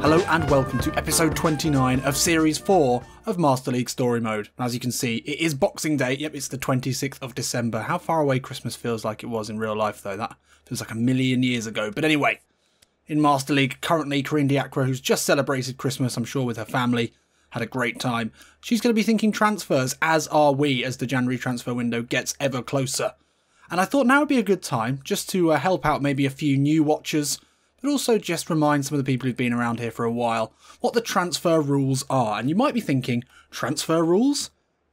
Hello and welcome to episode 29 of series 4 of Master League Story Mode. As you can see, it is Boxing Day. Yep, it's the 26th of December. How far away Christmas feels like it was in real life though. That feels like a million years ago. But anyway, in Master League, currently Creeg, who's just celebrated Christmas, I'm sure, with her family, had a great time. She's going to be thinking transfers, as are we, as the January transfer window gets ever closer. And I thought now would be a good time just to help out maybe a few new watchers, but also just remind some of the people who've been around here for a while what the transfer rules are. And you might be thinking, transfer rules?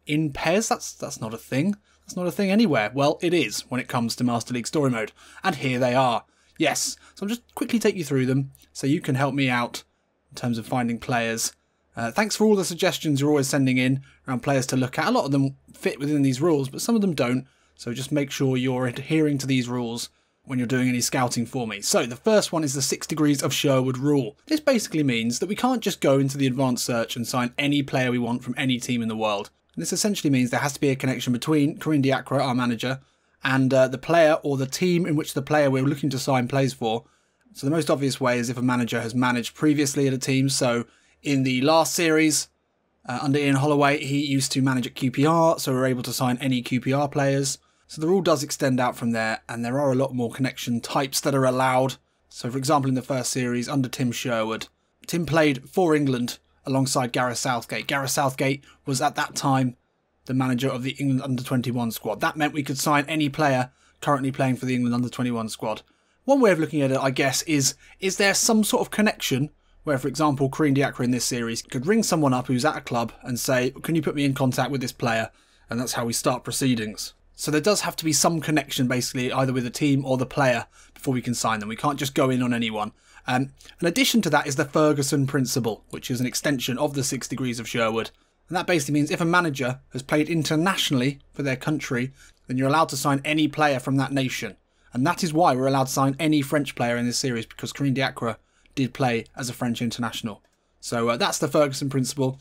In PES? That's not a thing. That's not a thing anywhere. Well, it is when it comes to Master League Story Mode. And here they are. Yes, so I'll just quickly take you through them so you can help me out in terms of finding players. Thanks for all the suggestions you're always sending in around players to look at. A lot of them fit within these rules, but some of them don't. So just make sure you're adhering to these rules when you're doing any scouting for me. So the first one is the 6 degrees of Sherwood rule. This basically means that we can't just go into the advanced search and sign any player we want from any team in the world. And this essentially means there has to be a connection between Creeg, our manager, and the player or the team in which the player we're looking to sign plays for. So the most obvious way is if a manager has managed previously at a team. So in the last series, under Ian Holloway, he used to manage at QPR, so we're able to sign any QPR players. So the rule does extend out from there, and there are a lot more connection types that are allowed. So for example, in the first series, under Tim Sherwood, Tim played for England alongside Gareth Southgate. Gareth Southgate was at that time the manager of the England under-21 squad. That meant we could sign any player currently playing for the England under-21 squad. One way of looking at it, I guess, is there some sort of connection where, for example, Creeg in this series could ring someone up who's at a club and say, can you put me in contact with this player? And that's how we start proceedings. So there does have to be some connection, basically, either with the team or the player before we can sign them. We can't just go in on anyone. In addition to that is the Ferguson principle, which is an extension of the 6 degrees of Sherwood. And that basically means if a manager has played internationally for their country, then you're allowed to sign any player from that nation. And that is why we're allowed to sign any French player in this series, because Creeg did play as a French international. So that's the Ferguson principle.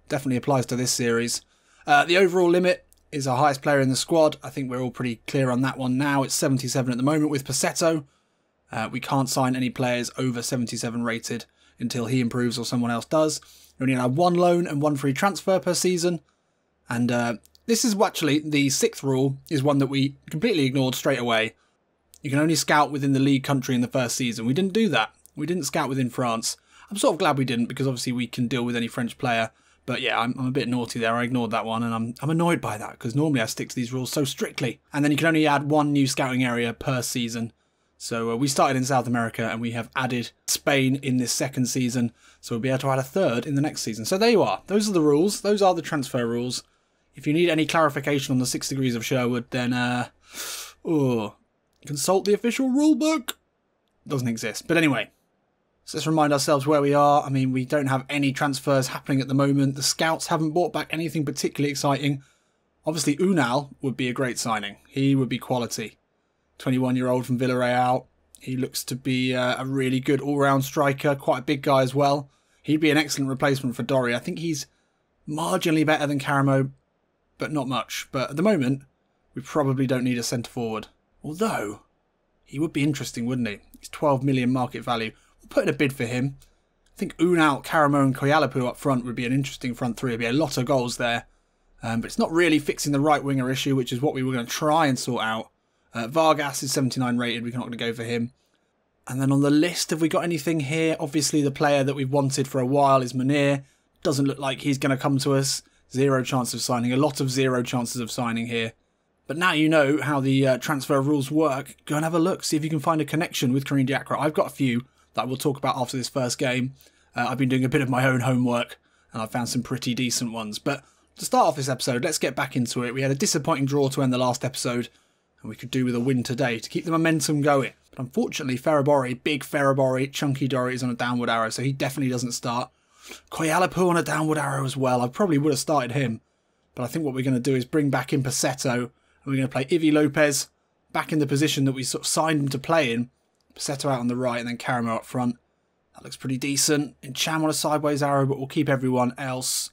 Definitely applies to this series. The overall limit is our highest player in the squad. I think we're all pretty clear on that one now. It's 77 at the moment with Passetto. We can't sign any players over 77 rated until he improves or someone else does. We only have 1 loan and 1 free transfer per season. And this is actually the 6th rule, is one that we completely ignored straight away. You can only scout within the league country in the first season. We didn't do that. We didn't scout within France. I'm sort of glad we didn't, because obviously we can deal with any French player. But yeah, I'm a bit naughty there. I ignored that one, and I'm annoyed by that, because normally I stick to these rules so strictly. And then you can only add 1 new scouting area per season. So we started in South America, and we have added Spain in this 2nd season. So we'll be able to add a 3rd in the next season. So there you are. Those are the rules. Those are the transfer rules. If you need any clarification on the 6 degrees of Sherwood, then consult the official rule book. Doesn't exist. But anyway, so let's remind ourselves where we are. I mean, we don't have any transfers happening at the moment. The scouts haven't brought back anything particularly exciting. Obviously, Unal would be a great signing. He would be quality. 21-year-old from Villarreal. He looks to be a really good all-round striker. Quite a big guy as well. He'd be an excellent replacement for Dory. I think he's marginally better than Caramo, but not much. But at the moment, we probably don't need a centre-forward. Although, he would be interesting, wouldn't he? He's 12 million market value. Put in a bid for him. I think Unal, Caramo and Koyalapu up front would be an interesting front three. There'd be a lot of goals there. But it's not really fixing the right winger issue, which is what we were going to try and sort out. Vargas is 79 rated. We're not going to go for him. And then on the list, have we got anything here? Obviously, the player that we've wanted for a while is Munir. Doesn't look like he's going to come to us. 0 chance of signing. A lot of 0 chances of signing here. But now you know how the transfer rules work. Go and have a look. See if you can find a connection with Creeg. I've got a few that we'll talk about after this first game. I've been doing a bit of my own homework, and I've found some pretty decent ones. But to start off this episode, let's get back into it. We had a disappointing draw to end the last episode, and we could do with a win today to keep the momentum going. But unfortunately, Ferrabori, big Ferrabori, chunky Dory is on a downward arrow, so he definitely doesn't start. Koyalapu on a downward arrow as well. I probably would have started him. But I think what we're going to do is bring back in Passetto, and we're going to play Ivy Lopez back in the position that we sort of signed him to play in. Passetto out on the right and then Caramo up front. That looks pretty decent. In Cham on a sideways arrow, but we'll keep everyone else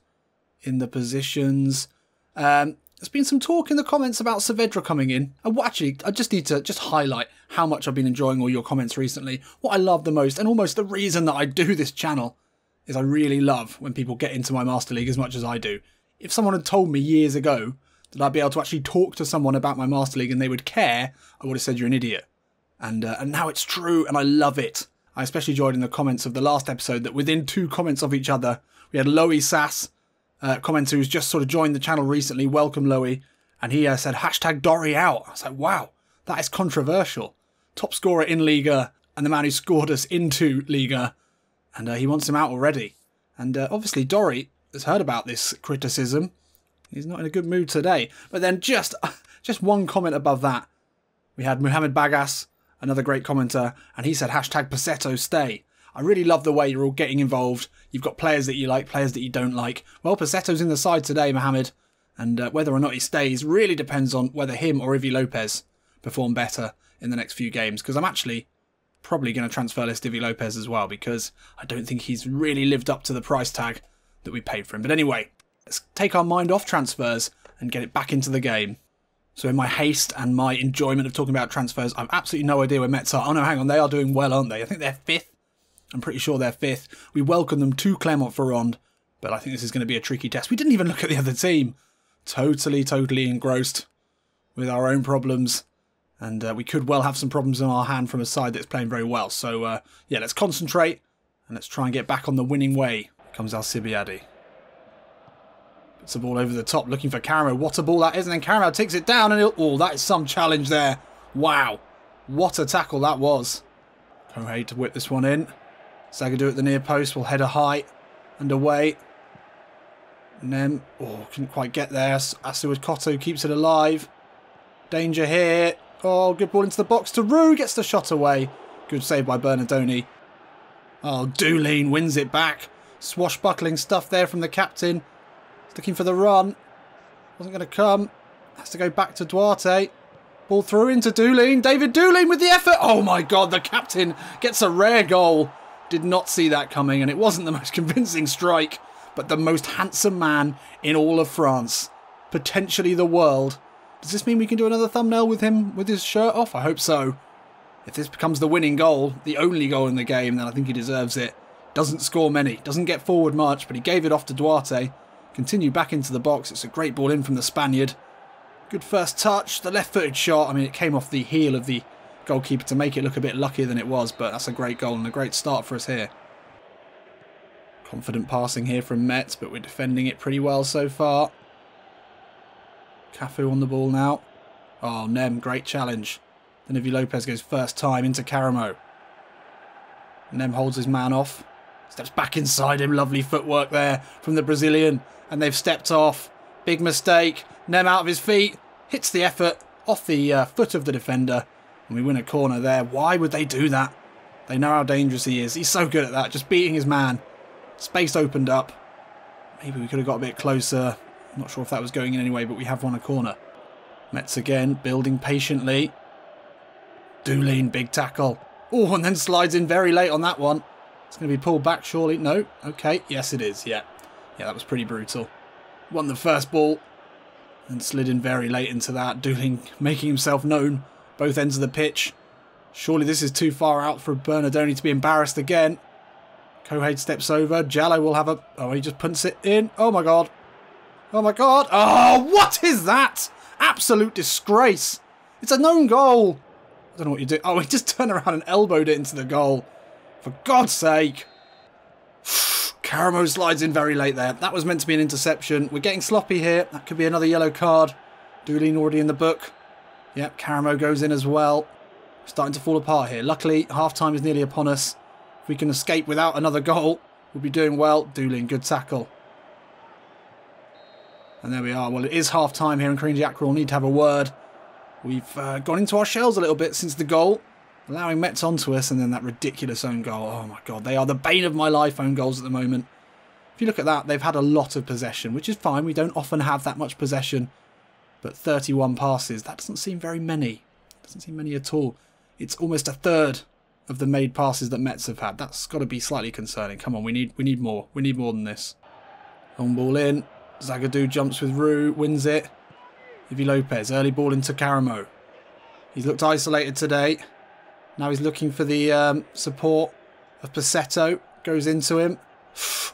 in the positions. There's been some talk in the comments about Saavedra coming in. Actually, I just need to highlight how much I've been enjoying all your comments recently. What I love the most, and almost the reason that I do this channel, is I really love when people get into my Master League as much as I do. If someone had told me years ago that I'd be able to actually talk to someone about my Master League and they would care, I would have said you're an idiot. And now it's true, and I love it. I especially enjoyed in the comments of the last episode that within 2 comments of each other, we had Loey Sass, commenter who's just sort of joined the channel recently. Welcome, Loey. And he said, hashtag Dory out. I was like, wow, that is controversial. Top scorer in Liga, and the man who scored us into Liga, and he wants him out already. And obviously Dory has heard about this criticism. He's not in a good mood today. But then just one comment above that, we had Muhammad Bagas, another great commenter, and he said, hashtag Pasetto stay. I really love the way you're all getting involved. You've got players that you like, players that you don't like. Well, Pasetto's in the side today, Mohammed, and whether or not he stays really depends on whether him or Ivy Lopez perform better in the next few games, because I'm actually probably going to transfer list Ivy Lopez as well, because I don't think he's really lived up to the price tag that we paid for him. But anyway, let's take our mind off transfers and get it back into the game. So in my haste and my enjoyment of talking about transfers, I've absolutely no idea where Mets are. Oh no, hang on, they are doing well, aren't they? I think they're 5th. I'm pretty sure they're 5th. We welcome them to Clermont-Ferrand, but I think this is going to be a tricky test. We didn't even look at the other team. Totally engrossed with our own problems. And we could well have some problems in our hand from a side that's playing very well. So, yeah, let's concentrate and let's try and get back on the winning way. Here comes Alcibiade. Puts the ball over the top, looking for Caramo. What a ball that is, and then Caramo takes it down, and oh, that is some challenge there. Wow. What a tackle that was. Kohei to whip this one in. Zagadou at the near post will header high and away. Nem, oh, couldn't quite get there. Asuad Koto keeps it alive. Danger here. Oh, good ball into the box to Rue. Gets the shot away. Good save by Bernardoni. Oh, Doolin wins it back. Swashbuckling stuff there from the captain. He's looking for the run. Wasn't going to come. Has to go back to Duarte. Ball through into Doolin. David Doolin with the effort. Oh my God, the captain gets a rare goal. Did not see that coming, and it wasn't the most convincing strike, but the most handsome man in all of France. Potentially the world. Does this mean we can do another thumbnail with him with his shirt off? I hope so. If this becomes the winning goal, the only goal in the game, then I think he deserves it. Doesn't score many, doesn't get forward much, but he gave it off to Duarte. Continue back into the box. It's a great ball in from the Spaniard. Good first touch. The left-footed shot. I mean, it came off the heel of the goalkeeper to make it look a bit luckier than it was, but that's a great goal and a great start for us here. Confident passing here from Metz, but we're defending it pretty well so far. Cafu on the ball now. Oh, Nem, great challenge. Then Ivy Lopez goes first time into Caramo. Nem holds his man off. Steps back inside him. Lovely footwork there from the Brazilian. And they've stepped off. Big mistake. Nem out of his feet. Hits the effort off the foot of the defender. And we win a corner there. Why would they do that? They know how dangerous he is. He's so good at that. Just beating his man. Space opened up. Maybe we could have got a bit closer. I'm not sure if that was going in anyway, but we have won a corner. Metz again, building patiently. Doolin, big tackle. Oh, and then slides in very late on that one. It's going to be pulled back, surely. No? Okay. Yes, it is. Yeah. Yeah, that was pretty brutal. Won the first ball and slid in very late into that. Doolin making himself known both ends of the pitch. Surely this is too far out for Bernardoni to be embarrassed again. Kohei steps over. Jallo will have a... Oh, he just punts it in. Oh, my God. Oh, my God. Oh, what is that? Absolute disgrace. It's a known goal. I don't know what you do. Oh, he just turned around and elbowed it into the goal. For God's sake. Caramo slides in very late there. That was meant to be an interception. We're getting sloppy here. That could be another yellow card. Doolin already in the book. Yep, Caramo goes in as well. Starting to fall apart here. Luckily, half-time is nearly upon us. If we can escape without another goal, we'll be doing well. Doolin, good tackle. And there we are. Well, it is half-time here, and Creeg will need to have a word. We've gone into our shells a little bit since the goal, allowing Metz onto us, and then that ridiculous own goal. Oh, my God. They are the bane of my life, own goals at the moment. If you look at that, they've had a lot of possession, which is fine. We don't often have that much possession. But 31 passes, that doesn't seem very many. Doesn't seem many at all. It's almost a third of the made passes that Metz have had. That's got to be slightly concerning. Come on, we need more. We need more than this. Long ball in. Zagadou jumps with Rue, wins it. Ivy Lopez, early ball into Caramo. He's looked isolated today. Now he's looking for the support of Pasetto. Goes into him.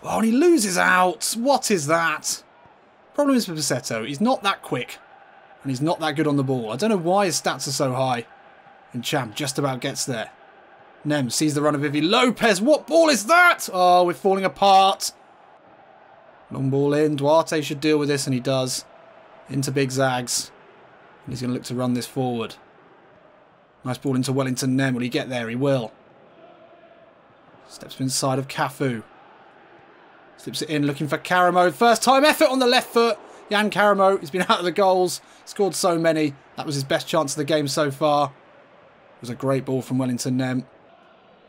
Oh, and he loses out. What is that? Problem is with Passetto, he's not that quick. And he's not that good on the ball. I don't know why his stats are so high. And Cham just about gets there. Nem sees the run of Vivi Lopez. What ball is that? Oh, we're falling apart. Long ball in. Duarte should deal with this, and he does. Into Big Zags. And he's going to look to run this forward. Nice ball into Wellington Nem. Will he get there? He will. Steps inside of Cafu. Slips it in, looking for Karamo. First time effort on the left foot. Jan Karamo, he's been out of the goals. Scored so many. That was his best chance of the game so far. It was a great ball from Wellington Nem.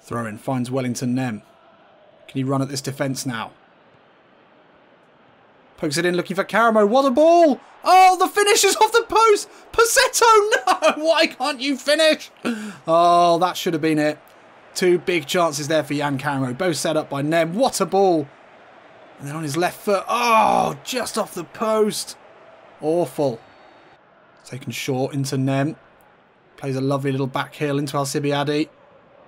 Throw in, finds Wellington Nem. Can he run at this defence now? Pokes it in, looking for Karamo. What a ball! Oh, the finish is off the post! Passetto, no! Why can't you finish? Oh, that should have been it. Two big chances there for Jan Karamo. Both set up by Nem. What a ball! And then on his left foot. Oh, just off the post. Awful. Taken short into Nem. Plays a lovely little back heel into Alcibiade.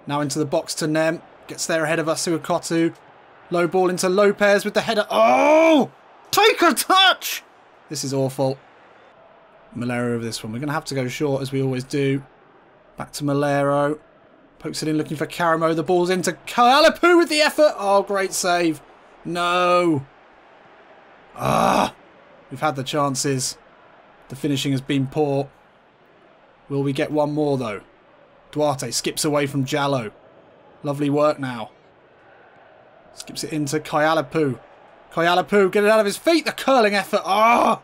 Now into the box to Nem. Gets there ahead of Asuakotu. Low ball into Lopez with the header. Oh! Take a touch! This is awful. Malero over this one. We're going to have to go short as we always do. Back to Malero. Pokes it in looking for Karamo. The ball's into Kaialapu with the effort. Oh, great save. No. Ah. We've had the chances. The finishing has been poor. Will we get one more though? Duarte skips away from Jallo. Lovely work now. Skips it into Kaialapu. Kaialapu, get it out of his feet. The curling effort. Ah.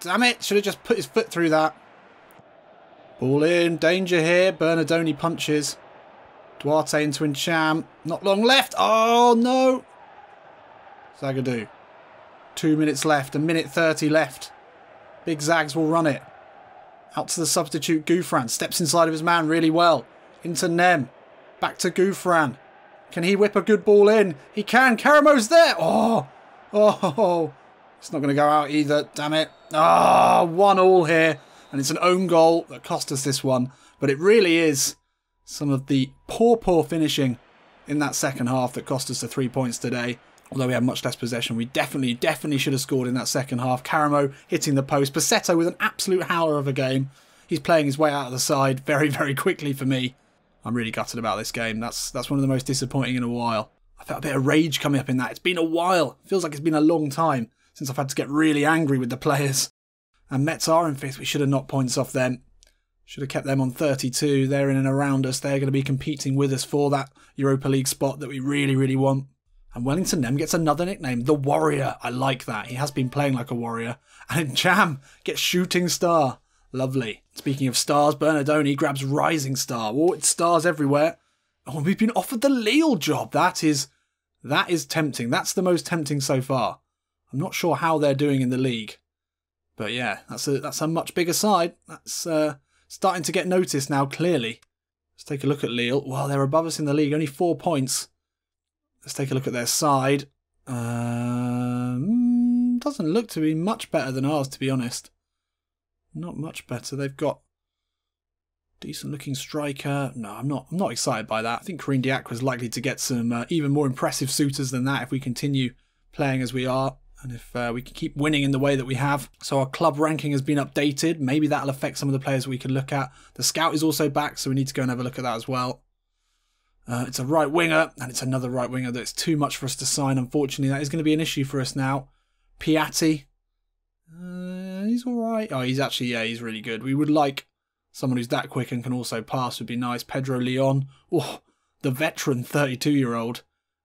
Damn it. Should have just put his foot through that. Ball in. Danger here. Bernardoni punches. Duarte into Incham. Not long left. Oh no. Zagadou. 2 minutes left. 1:30 left. Big Zags will run it. Out to the substitute Gouffran. Steps inside of his man really well. Into Nem. Back to Gouffran. Can he whip a good ball in? He can. Karamo's there. Oh. Oh. It's not going to go out either. Damn it. Ah, 1-1 here. And it's an own goal that cost us this one. But it really is some of the poor finishing in that second half that cost us the 3 points today. Although we had much less possession, we definitely should have scored in that second half. Karamo hitting the post. Passetto with an absolute howler of a game. He's playing his way out of the side very, very quickly for me. I'm really gutted about this game. That's one of the most disappointing in a while. I felt a bit of rage coming up in that. It's been a while. It feels like it's been a long time since I've had to get really angry with the players. And Mets are in fifth. We should have knocked points off them. Should have kept them on 32. They're in and around us. They're going to be competing with us for that Europa League spot that we really, really want. And Wellington Nem gets another nickname, the Warrior. I like that. He has been playing like a warrior. And Cham gets Shooting Star. Lovely. Speaking of stars, Bernardoni grabs Rising Star. Oh, it's stars everywhere. Oh, we've been offered the Lille job. That is tempting. That's the most tempting so far. I'm not sure how they're doing in the league. But yeah, that's a much bigger side. That's starting to get noticed now, clearly. Let's take a look at Lille. Well, they're above us in the league. Only 4 points. Let's take a look at their side. Doesn't look to be much better than ours, to be honest. Not much better. They've got decent looking striker. No, I'm not excited by that. I think Karim Diak was likely to get some even more impressive suitors than that if we continue playing as we are. And if we can keep winning in the way that we have. So our club ranking has been updated. Maybe that'll affect some of the players we can look at. The scout is also back, so we need to go and have a look at that as well. It's a right winger, and it's another right winger that's too much for us to sign. Unfortunately, that is going to be an issue for us now. Piatti. He's alright. Oh, he's actually, yeah, he's really good. We would like someone who's that quick and can also pass would be nice. Pedro Leon. Oh, the veteran 32-year-old.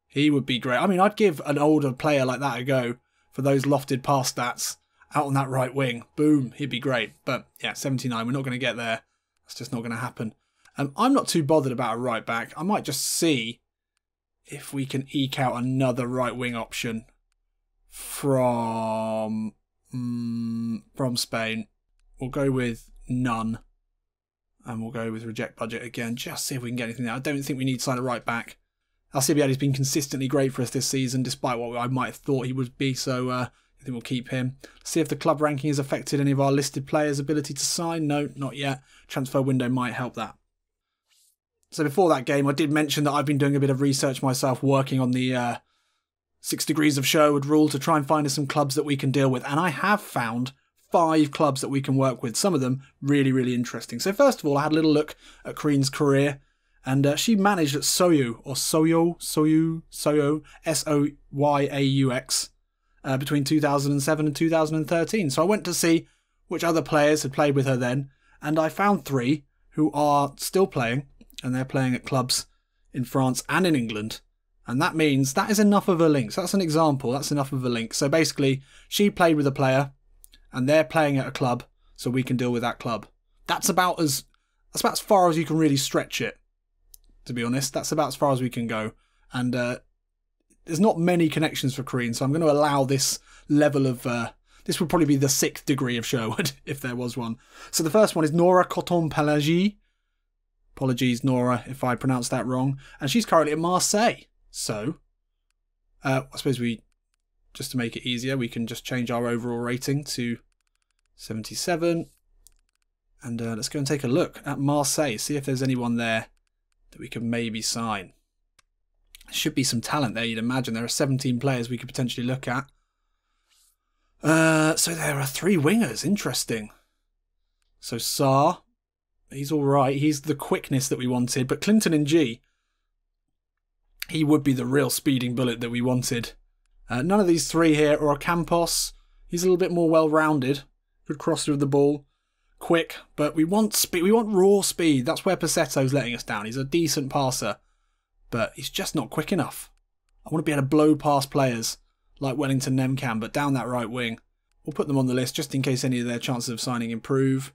He would be great. I mean, I'd give an older player like that a go for those lofted pass stats out on that right wing. Boom, he'd be great. But yeah, 79, we're not going to get there. That's just not going to happen. I'm not too bothered about a right back. I might just see if we can eke out another right wing option from Spain. We'll go with none. And we'll go with reject budget again. Just see if we can get anything there. I don't think we need to sign a right back. Alcibiades been consistently great for us this season, despite what I might have thought he would be. So I think we'll keep him. See if the club ranking has affected any of our listed players' ability to sign. No, not yet. Transfer window might help that. So before that game, I did mention that I've been doing a bit of research myself, working on the 6 Degrees of Sherwood rule to try and find us some clubs that we can deal with. And I have found 5 clubs that we can work with. Some of them really, really interesting. So first of all, I had a little look at Crean's career. And she managed at Soyaux, or Soyaux, S-O-Y-A-U-X, between 2007 and 2013. So I went to see which other players had played with her then. And I found 3 who are still playing. And they're playing at clubs in France and in England. And that means that is enough of a link. So that's an example. That's enough of a link. So basically, she played with a player and they're playing at a club, so we can deal with that club. That's about as far as you can really stretch it, to be honest. That's about as far as we can go. And there's not many connections for Crean, so I'm going to allow this level of... this would probably be the 6th degree of Sherwood, if there was one. So the first one is Nora Coton-Pelagie. Apologies, Nora, if I pronounced that wrong. And she's currently at Marseille. So, I suppose just to make it easier, we can just change our overall rating to 77. And let's go and take a look at Marseille, see if there's anyone there that we could maybe sign. There should be some talent there, you'd imagine. There are 17 players we could potentially look at. So there are 3 wingers, interesting. So Sarr, he's alright, he's the quickness that we wanted, but Clinton in G, he would be the real speeding bullet that we wanted. None of these 3 here are Campos. He's a little bit more well-rounded. Good crosser of the ball. Quick, but we want speed. We want raw speed. That's where Passetto's letting us down. He's a decent passer, but he's just not quick enough. I want to be able to blow past players like Wellington Nem can, but down that right wing. We'll put them on the list just in case any of their chances of signing improve.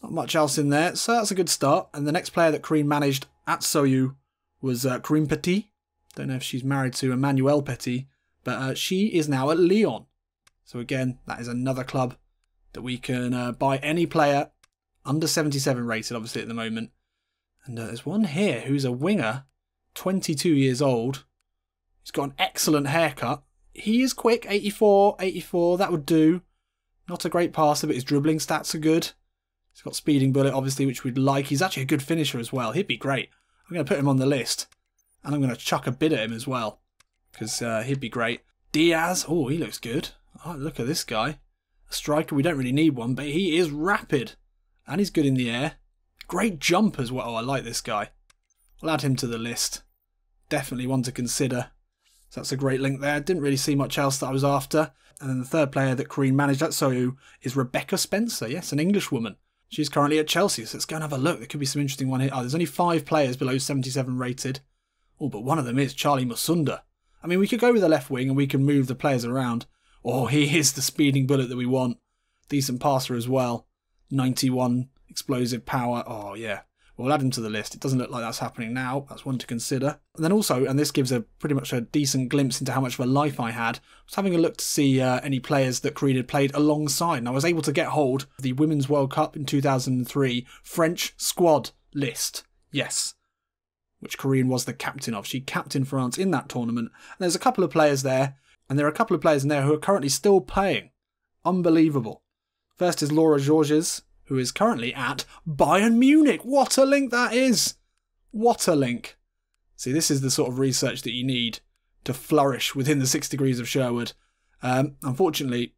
Not much else in there, so that's a good start. And the next player that Crean managed at Soyaux was Corinne Petit. Don't know if she's married to Emmanuel Petit, but she is now at Lyon. So again, that is another club that we can buy any player under 77 rated, obviously, at the moment. And there's one here who's a winger, 22 years old. He's got an excellent haircut. He is quick, 84, that would do. Not a great passer, but his dribbling stats are good. He's got speeding bullet, obviously, which we'd like. He's actually a good finisher as well. He'd be great. I'm going to put him on the list. And I'm going to chuck a bid at him as well, because he'd be great. Diaz, oh, he looks good. Oh, look at this guy. A striker, we don't really need one, but he is rapid. And he's good in the air. Great jump as well. Oh, I like this guy. I'll add him to the list. Definitely one to consider. So that's a great link there. Didn't really see much else that I was after. And then the third player that Crean managed at Soyaux is Rebecca Spencer. Yes, an English woman. She's currently at Chelsea, so let's go and have a look. There could be some interesting one here. Oh, there's only 5 players below 77 rated. Oh, but one of them is Charlie Musunda. I mean, we could go with the left wing and we can move the players around. Oh, he is the speeding bullet that we want. Decent passer as well. 91 explosive power. Oh, yeah. We'll add him to the list. It doesn't look like that's happening now. That's one to consider. And then also, and this gives a pretty much a decent glimpse into how much of a life I had, I was having a look to see any players that Creed had played alongside. And I was able to get hold of the Women's World Cup in 2003 French squad list. Yes. Which Corinne was the captain of. She captained France in that tournament. And there's a couple of players there. And there are a couple of players in there who are currently still playing. Unbelievable. First is Laura Georges, who is currently at Bayern Munich. What a link that is! What a link. See, this is the sort of research that you need to flourish within the 6 degrees of Sherwood. Unfortunately,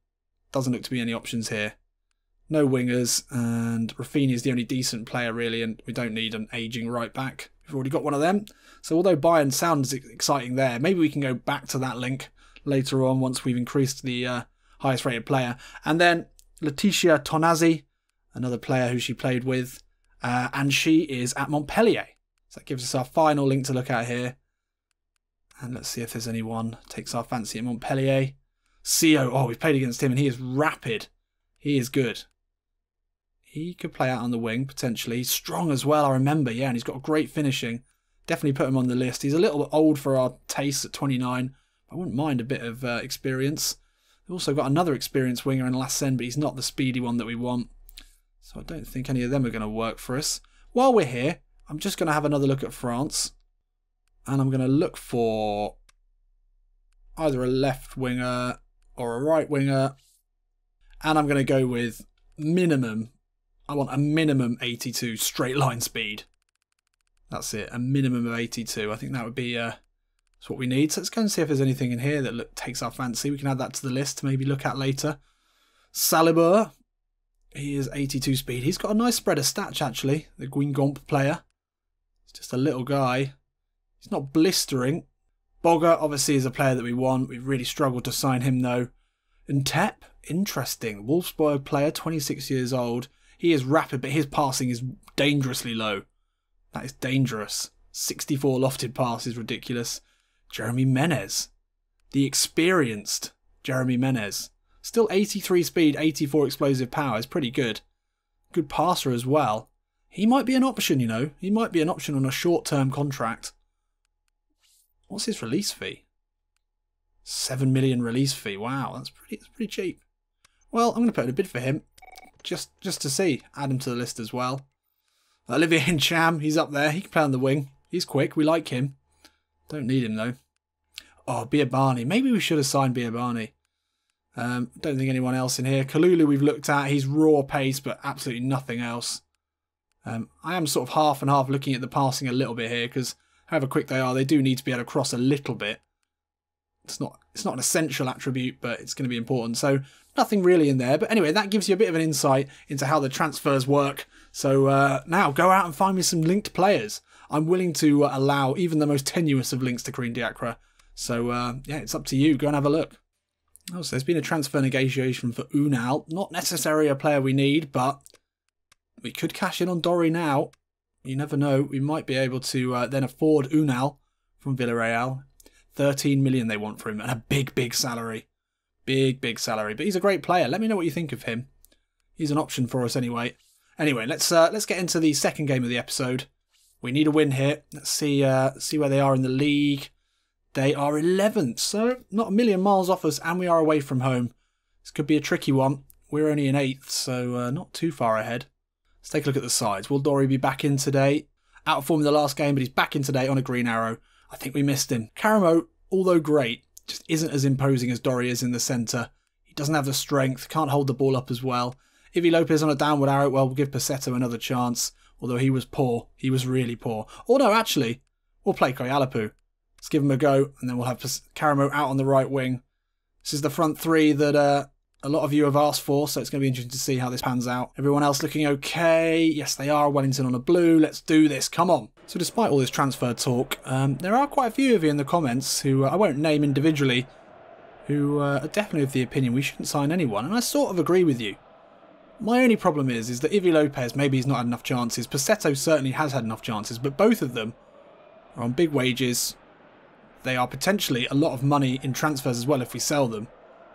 doesn't look to be any options here. No wingers, and Rafinha is the only decent player, really, and we don't need an ageing right back. We've already got one of them. So although Bayern sounds exciting there, maybe we can go back to that link later on once we've increased the highest rated player. And then Laetitia Tonazzi, another player who she played with, and she is at Montpellier. So that gives us our final link to look at here. And let's see if there's anyone takes our fancy at Montpellier. CO, oh, we've played against him and he is rapid. He is good. He could play out on the wing, potentially. He's strong as well, I remember, yeah, and he's got great finishing. Definitely put him on the list. He's a little bit old for our tastes at 29. I wouldn't mind a bit of experience. We've also got another experienced winger in Lassen, but he's not the speedy one that we want. So I don't think any of them are going to work for us. While we're here, I'm just going to have another look at France. And I'm going to look for either a left winger or a right winger. And I'm going to go with minimum. I want a minimum 82 straight line speed. That's it, a minimum of 82. I think that would be That's what we need. So let's go and see if there's anything in here that takes our fancy. We can add that to the list to maybe look at later. Saliba. He is 82 speed. He's got a nice spread of stats, actually. The Guingomp player. He's just a little guy. He's not blistering. Bogger, obviously, is a player that we want. We've really struggled to sign him, though. And Tep, interesting. Wolfsburg player, 26 years old. He is rapid, but his passing is dangerously low. That is dangerous. 64 lofted pass is ridiculous. Jeremy Menez. The experienced Jeremy Menez. Still 83 speed, 84 explosive power is pretty good. Good passer as well. He might be an option, you know. He might be an option on a short-term contract. What's his release fee? 7 million release fee. Wow, that's pretty cheap. Well, I'm going to put in a bid for him. Just to see. Add him to the list as well. Olivier Hincham, he's up there. He can play on the wing. He's quick. We like him. Don't need him, though. Oh, Biabani. Maybe we should have signed Biabani. Don't think anyone else in here. Kalulu we've looked at. He's raw pace, but absolutely nothing else. I am sort of half and half looking at the passing a little bit here, because however quick they are, they do need to be able to cross a little bit. It's not an essential attribute, but it's going to be important. So nothing really in there. But anyway, that gives you a bit of an insight into how the transfers work. So now go out and find me some linked players. I'm willing to allow even the most tenuous of links to Crean Diacra. So yeah, it's up to you. Go and have a look. Oh, so there's been a transfer negotiation for Unal. Not necessarily a player we need, but we could cash in on Dory now. You never know. We might be able to then afford Unal from Villarreal. 13 million they want for him, and a big salary. Big salary. But he's a great player. Let me know what you think of him. He's an option for us anyway. Anyway, let's get into the second game of the episode. We need a win here. Let's see where they are in the league. They are 11th, so not a million miles off us, and we are away from home. This could be a tricky one. We're only in 8th, so not too far ahead. Let's take a look at the sides. Will Dory be back in today? Out of form in the last game, but he's back in today on a green arrow. I think we missed him. Karamo, although great, just isn't as imposing as Dory is in the centre. He doesn't have the strength, can't hold the ball up as well. Ivy Lopez on a downward arrow, well, we'll give Passetto another chance. Although he was poor. He was really poor. Or no, actually, we'll play Koyalapu. Let's give him a go, and then we'll have Karamo out on the right wing. This is the front three that a lot of you have asked for, so it's going to be interesting to see how this pans out. Everyone else looking okay. Yes, they are. Wellington on a blue. Let's do this. Come on. So despite all this transfer talk, there are quite a few of you in the comments who I won't name individually, who are definitely of the opinion we shouldn't sign anyone, and I sort of agree with you. My only problem is that Ivy Lopez, maybe he's not had enough chances. Passetto certainly has had enough chances, but both of them are on big wages. They are potentially a lot of money in transfers as well if we sell them.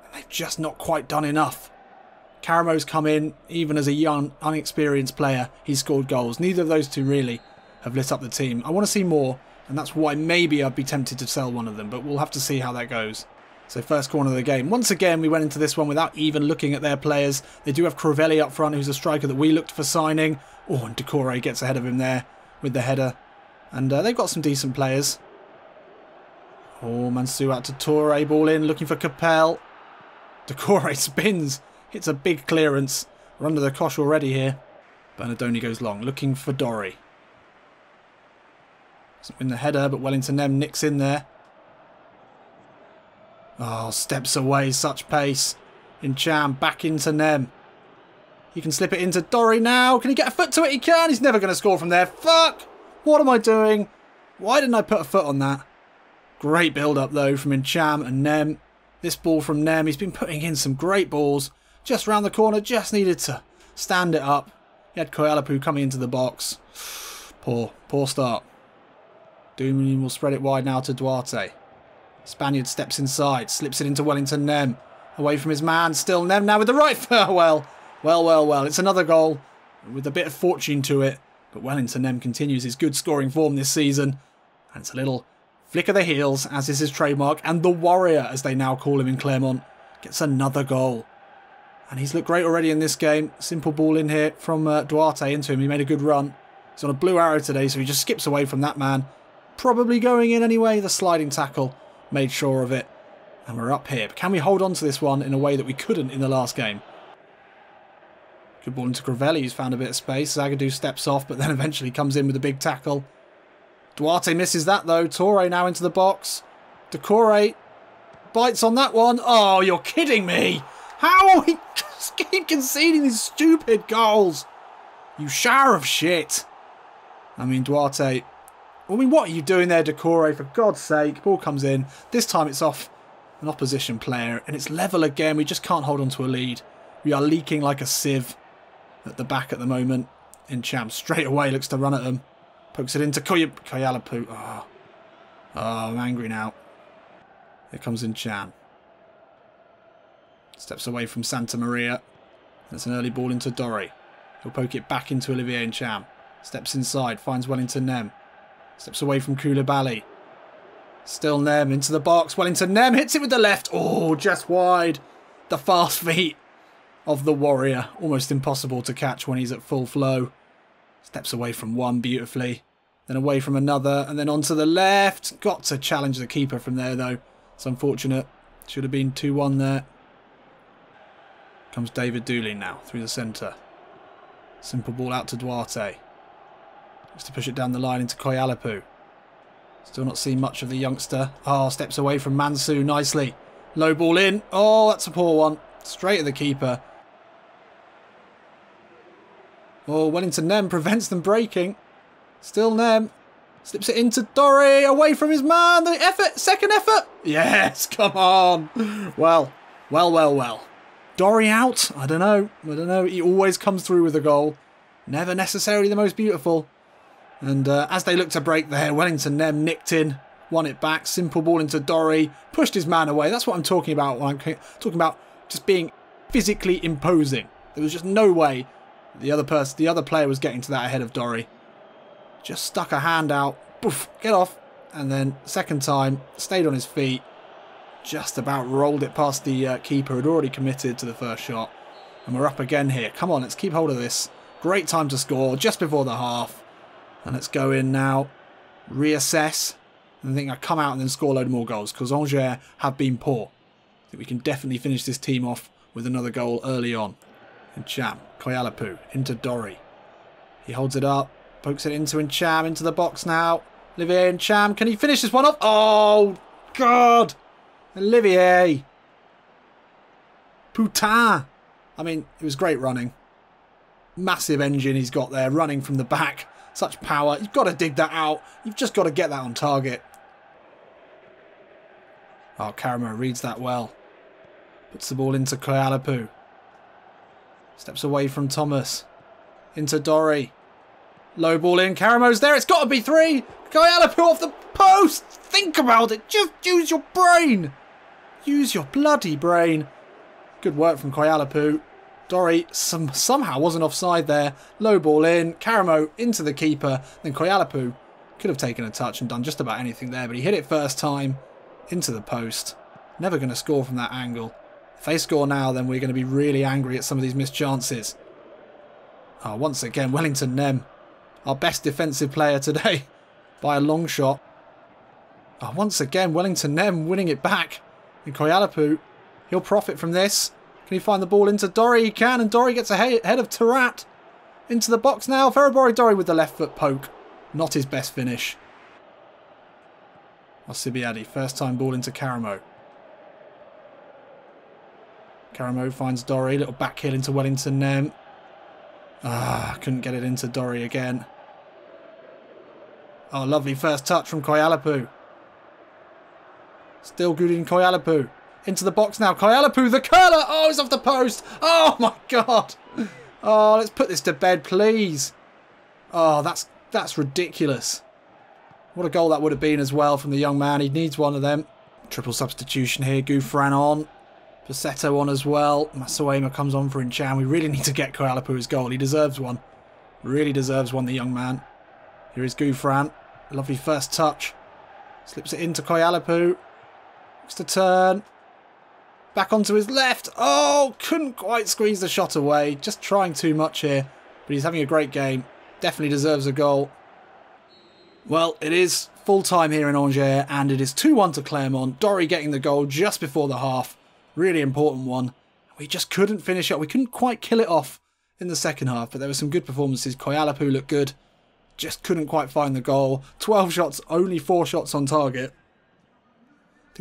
And they've just not quite done enough. Karamo's come in, even as a young, unexperienced player, he's scored goals. Neither of those two really have lit up the team. I want to see more, and that's why maybe I'd be tempted to sell one of them, but we'll have to see how that goes. So first corner of the game. Once again, we went into this one without even looking at their players. They do have Crivelli up front, who's a striker that we looked for signing. Oh, and Decore gets ahead of him there with the header. And they've got some decent players. Oh, Mansu out to Torre, ball in, looking for Capel. Decore spins, hits a big clearance. We're under the cosh already here. Bernardoni goes long, looking for Dory. Doesn't win the header, but Wellington Nem nicks in there. Oh, steps away, such pace. Incham back into Nem. He can slip it into Dory now. Can he get a foot to it? He can. He's never going to score from there. Fuck! What am I doing? Why didn't I put a foot on that? Great build-up, though, from Incham and Nem. This ball from Nem. He's been putting in some great balls. Just round the corner. Just needed to stand it up. He had Koyalapu coming into the box. Poor start. Dooming will spread it wide now to Duarte. Spaniard steps inside, slips it into Wellington Nem. Away from his man, still Nem now with the right foot. Well. It's another goal with a bit of fortune to it. But Wellington Nem continues his good scoring form this season. And it's a little flick of the heels, as is his trademark. And the Warrior, as they now call him in Clermont, gets another goal. And he's looked great already in this game. Simple ball in here from Duarte into him. He made a good run. He's on a blue arrow today, so he just skips away from that man. Probably going in anyway. The sliding tackle made sure of it. And we're up here. But can we hold on to this one in a way that we couldn't in the last game? Good ball into Crivelli, who's found a bit of space. Zagadou steps off, but then eventually comes in with a big tackle. Duarte misses that, though. Torre now into the box. Decore bites on that one. Oh, you're kidding me. How are we just keep conceding these stupid goals? You shower of shit. I mean, Duarte. I mean, what are you doing there, Decore? For God's sake. Ball comes in. This time it's off an opposition player. And it's level again. We just can't hold on to a lead. We are leaking like a sieve at the back at the moment. Incham straight away looks to run at them. Pokes it into Koyalapu. Oh, I'm angry now. Here comes Incham. Steps away from Santa Maria. That's an early ball into Dory. He'll poke it back into Olivier Incham. Steps inside, finds Wellington Nem. Steps away from Koulibaly. Still Nem into the box. Wellington Nem hits it with the left. Oh, just wide. The fast feet of the Warrior. Almost impossible to catch when he's at full flow. Steps away from one beautifully. Then away from another. And then onto the left. Got to challenge the keeper from there though. It's unfortunate. Should have been 2-1 there. Comes David Dooley now through the centre. Simple ball out to Duarte. Looks to push it down the line into Koyalapu. Still not seen much of the youngster. Oh, steps away from Mansu nicely. Low ball in. Oh, that's a poor one. Straight at the keeper. Oh, Wellington Nem prevents them breaking. Still Nem. Slips it into Dory. Away from his man. The effort. Second effort. Yes, come on. Well. Dory out? I don't know. He always comes through with a goal. Never necessarily the most beautiful. And as they look to break there, Wellington Nem nicked in. Won it back. Simple ball into Dory. Pushed his man away. That's what I'm talking about when I'm talking about just being physically imposing. There was just no way the other player was getting to that ahead of Dory. Just stuck a hand out. Poof, get off. And then second time, stayed on his feet. Just about rolled it past the keeper, had already committed to the first shot. And we're up again here. Come on, let's keep hold of this. Great time to score, just before the half. And let's go in now, reassess. And I think I come out and then score a load more goals, because Angers have been poor. I think we can definitely finish this team off with another goal early on. Incham, Koyalapu, into Dory. He holds it up, pokes it into Incham, into the box now. Olivier Incham, can he finish this one off? Oh, God! Olivier. Putain. I mean, it was great running. Massive engine he's got there, running from the back. Such power. You've got to dig that out. You've just got to get that on target. Oh, Karamo reads that well. Puts the ball into Koyalapu. Steps away from Thomas. Into Dory. Low ball in. Karamo's there. It's got to be 3. Koyalapu off the post. Think about it. Just use your brain. Use your bloody brain. Good work from Koyalapu. Dory somehow wasn't offside there. Low ball in. Karamo into the keeper. Then Koyalapu could have taken a touch and done just about anything there. But he hit it first time. Into the post. Never going to score from that angle. If they score now, then we're going to be really angry at some of these missed chances. Oh, once again, Wellington Nem. Our best defensive player today. By a long shot. Oh, once again, Wellington Nem winning it back. And Koyalapu, he'll profit from this. Can he find the ball into Dory? He can, and Dory gets ahead of Tarat. Into the box now. Ferrabori Dory with the left foot poke. Not his best finish. Osibiadi, first time ball into Karamo. Karamo finds Dory. Little back heel into Wellington Nem. Ah, couldn't get it into Dory again. Oh, lovely first touch from Koyalapu. Still good in Koyalapu. Into the box now. Koyalapu, the curler. Oh, it's off the post. Oh, my God. Oh, let's put this to bed, please. Oh, that's ridiculous. What a goal that would have been as well from the young man. He needs one of them. Triple substitution here. Gouffran on. Passetto on as well. Masuema comes on for Incham. We really need to get Koyalapu his goal. He deserves one. Really deserves one, the young man. Here is Gouffran. Lovely first touch. Slips it into Koyalapu. Looks to turn. Back onto his left. Oh, couldn't quite squeeze the shot away. Just trying too much here. But he's having a great game. Definitely deserves a goal. Well, it is full time here in Angers. And it is 2-1 to Clermont. Dory getting the goal just before the half. Really important one. We just couldn't finish it. We couldn't quite kill it off in the second half. But there were some good performances. Koyalapu looked good. Just couldn't quite find the goal. 12 shots, only 4 shots on target.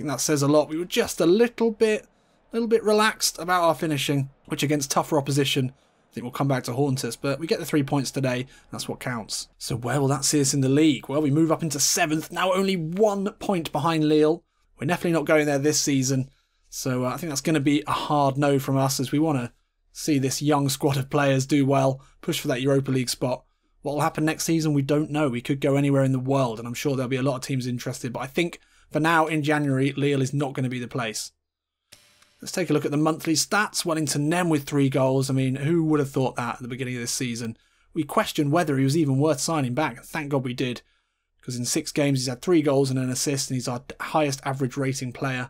think that says a lot. We were just a little bit relaxed about our finishing, which against tougher opposition, I think will come back to haunt us. But we get the 3 points today. That's what counts. So where will that see us in the league? Well, we move up into 7th, now only 1 point behind Lille. We're definitely not going there this season. So I think that's going to be a hard no from us, as we want to see this young squad of players do well, push for that Europa League spot. What will happen next season, we don't know. We could go anywhere in the world, and I'm sure there'll be a lot of teams interested. But I think for now, in January, Lille is not going to be the place. Let's take a look at the monthly stats. Wellington Nem with 3 goals. I mean, who would have thought that at the beginning of this season? We questioned whether he was even worth signing back, and thank God we did. Because in 6 games, he's had 3 goals and an assist, and he's our highest average rating player.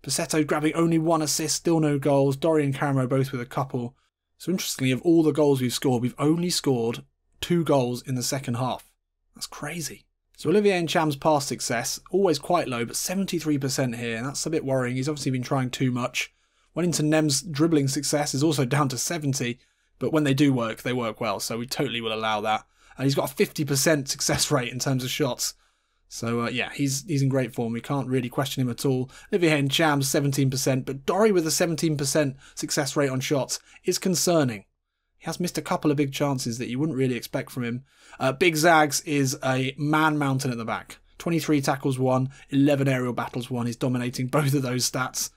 Passetto grabbing only 1 assist, still no goals. Dory and Caramo both with a couple. So interestingly, of all the goals we've scored, we've only scored 2 goals in the second half. That's crazy. So Olivier Ncham's pass success, always quite low, but 73% here, and that's a bit worrying. He's obviously been trying too much. Wellington Nem's dribbling success is also down to 70, but when they do work, they work well, so we totally will allow that. And he's got a 50% success rate in terms of shots. So yeah, he's in great form. We can't really question him at all. Olivier Ncham's 17%, but Dory with a 17% success rate on shots is concerning. He has missed a couple of big chances that you wouldn't really expect from him. Big Zags is a man mountain at the back. 23 tackles won, 11 aerial battles won. He's dominating both of those stats.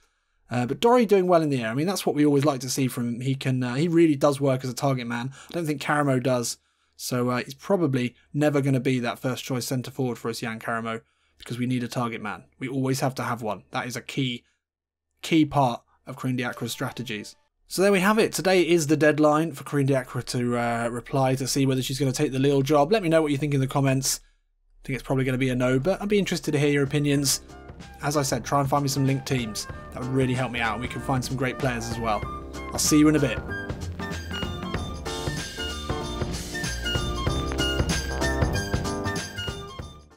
But Dory doing well in the air. I mean, that's what we always like to see from him. He really does work as a target man. I don't think Caramo does. So he's probably never going to be that first choice centre forward for us, Jan Caramo, because we need a target man. We always have to have one. That is a key part of Creeg Diacre's strategies. So there we have it. Today is the deadline for Creeg Diacre to reply to see whether she's going to take the Lille job. Let me know what you think in the comments. I think it's probably going to be a no, but I'd be interested to hear your opinions. As I said, try and find me some linked teams. That would really help me out, and we can find some great players as well. I'll see you in a bit.